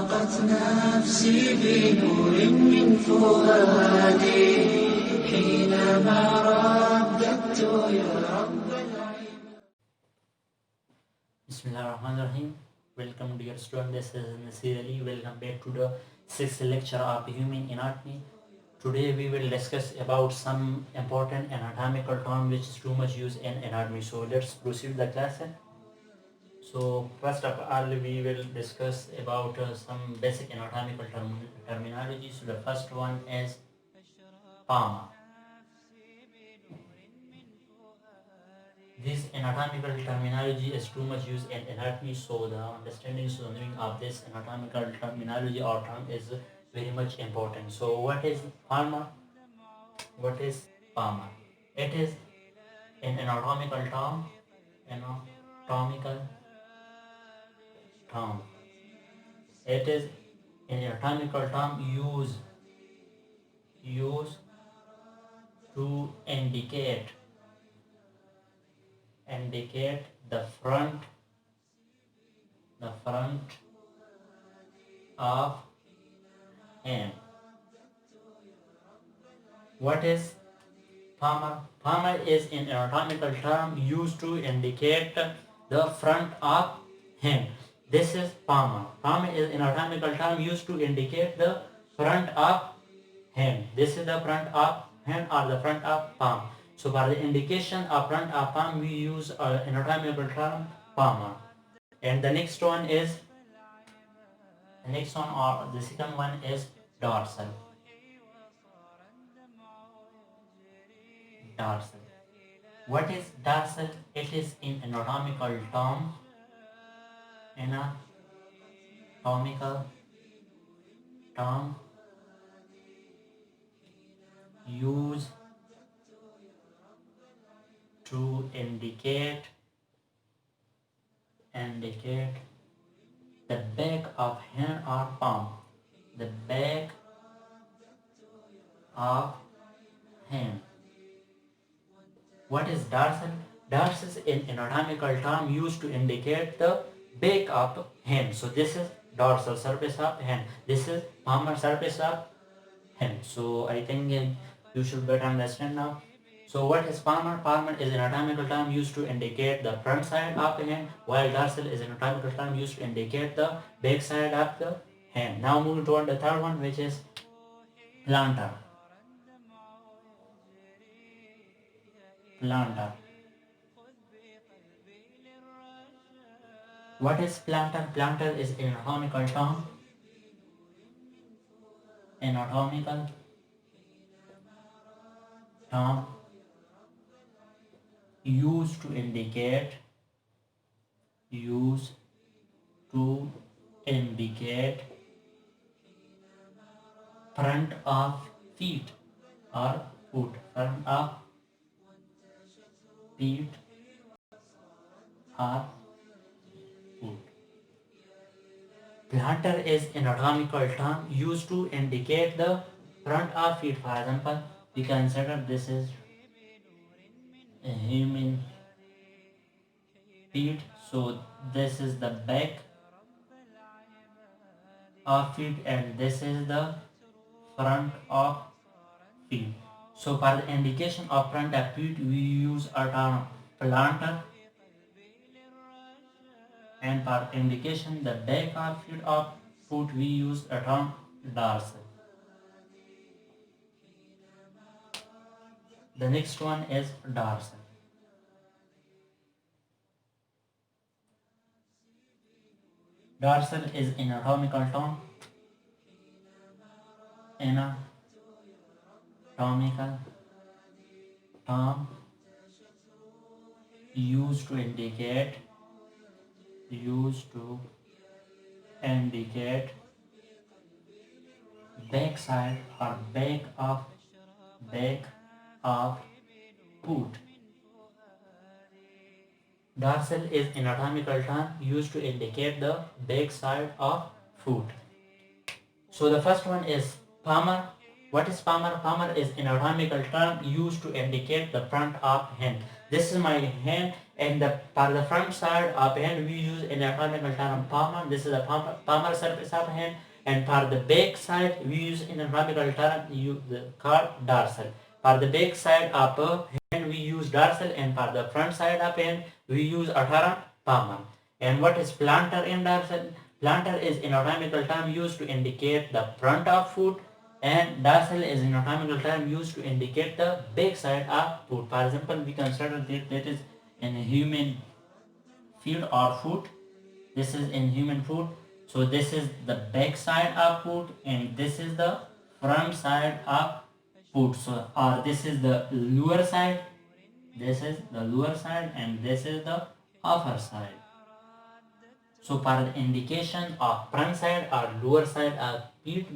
أشرقت نفسي بنور من فؤادي حينما رددت يا رب العباد. Bismillahirrahmanirrahim. Welcome dear student, this is Nasir Ali. Welcome back to the 6th lecture of Human Anatomy. Today we will discuss about some important anatomical term which is too much used in anatomy. So let's proceed the class. So first of all we will discuss about some basic anatomical terminology. So the first one is palmar. This anatomical terminology is too much used in anatomy, so the understanding, so knowing of this anatomical terminology or term is very much important. So what is palmar? What is palmar? It is an anatomical term, anatomical term. It is an anatomical term used to indicate the front of hand. What is palmar? Palmar is an anatomical term used to indicate the front of hand. This is palmar. Palmar is an anatomical term used to indicate the front of hand. This is the front of hand or the front of palm. So for the indication of front of palm, we use an anatomical term palmar. And the next one or the second one is dorsal. Dorsal. What is dorsal? It is an anatomical term used to indicate the back of hand or palm. The back of hand. What is dorsal? Dorsal is an anatomical term used to indicate the back of hand. So this is dorsal surface of hand. This is palmar surface of hand. So I think you should better understand now. So what is palmar? Palmar is an anatomical term used to indicate the front side of the hand, while dorsal is an anatomical term used to indicate the back side of the hand. Now moving toward the third one, which is plantar. Plantar. What is plantar? Plantar is an anatomical term used to indicate front of feet or foot. Front of feet or foot. Plantar is an anatomical term used to indicate the front of feet. For example, we consider this is a human feet. So this is the back of feet and this is the front of feet. So for the indication of front of feet, we use a term plantar, and for indication the back of feet of foot, we use a term dorsal. The next one is dorsal. Dorsal is an anatomical term used to indicate back side or back of foot. Dorsal is an anatomical term used to indicate the back side of foot. So the first one is palmar. What is palmar? Palmar is an anatomical term used to indicate the front of hand. This is my hand, and for the front side of hand we use an anatomical term palmar. This is the palmar surface of hand, and for the back side we use an anatomical term called dorsal. For the back side of hand we use dorsal, and for the front side of hand we use a term palmar. And what is plantar and dorsal? Plantar is an anatomical term used to indicate the front of foot, and dorsal is an anatomical term used to indicate the back side of foot. For example, we consider that is in human feet or foot. This is in human foot. So this is the back side of foot, and this is the front side of foot. So or this is the lower side. This is the lower side, and this is the upper side. So for the indication of front side or lower side of feet,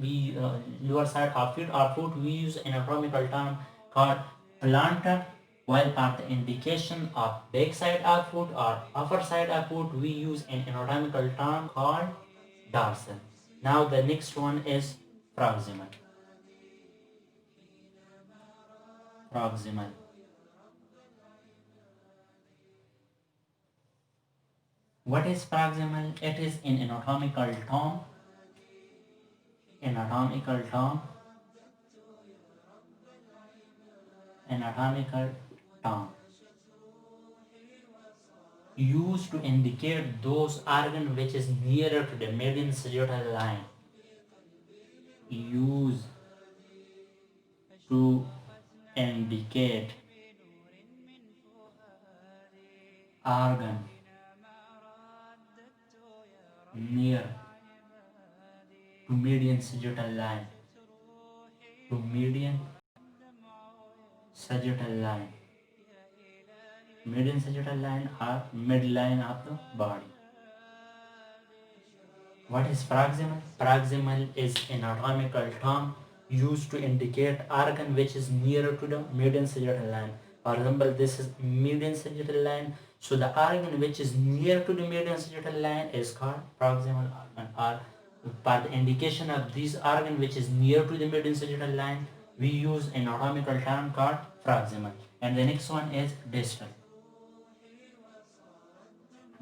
lower side of feet or foot, we use an anatomical term called plantar. While for the indication of back side of foot or upper side of foot, we use an anatomical term called dorsal. Now the next one is proximal. Proximal. What is proximal? It is an anatomical term. Anatomical term. Anatomical term used to indicate those organ which is nearer to the median sagittal line. Used to indicate organ near to median sagittal line. To median sagittal line. Median sagittal line or midline of the body. What is proximal? Proximal is an anatomical term used to indicate organ which is nearer to the median sagittal line. For example, this is median sagittal line. So the organ which is near to the median sagittal line is called proximal organ. Or for the indication of this organ which is near to the median sagittal line, we use an anatomical term called proximal. And the next one is distal.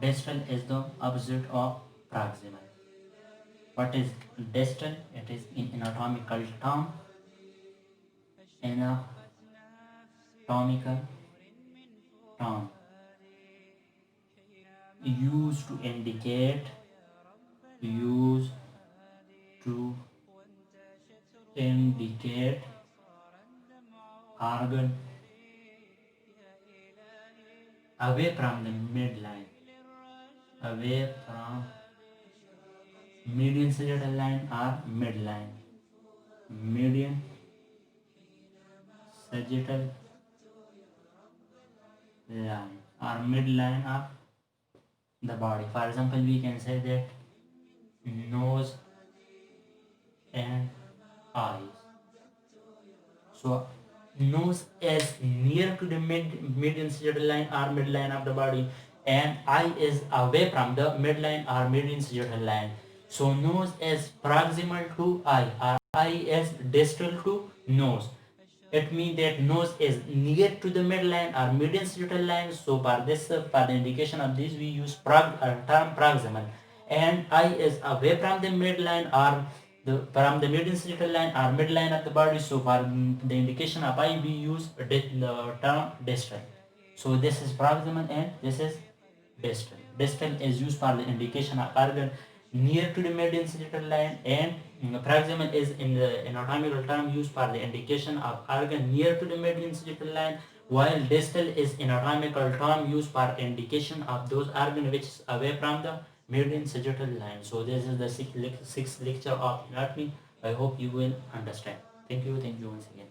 Distal is the opposite of proximal. What is distal? It is an anatomical term. Anatomical term used to indicate organ away from the midline, away from median sagittal line or midline, median sagittal line or midline of the body. For example, we can say that nose and eyes. So nose is near to the median sagittal line or midline of the body, and eye is away from the midline or median sagittal line. So nose is proximal to eye, or eye is distal to nose. It means that nose is near to the midline or median sagittal line. So for the indication of this, we use term proximal. And eye is away from the midline or from the median sagittal line or midline of the body. So for the indication of eye, we use the term distal. So this is proximal and this is distal. Distal is used for the indication of organ near to the median sagittal line, and proximal is in the anatomical term used for the indication of organ near to the median sagittal line, while distal is anatomical term used for indication of those organ which is away from the median sagittal line. So this is the sixth lecture of anatomy. I hope you will understand. Thank you once again.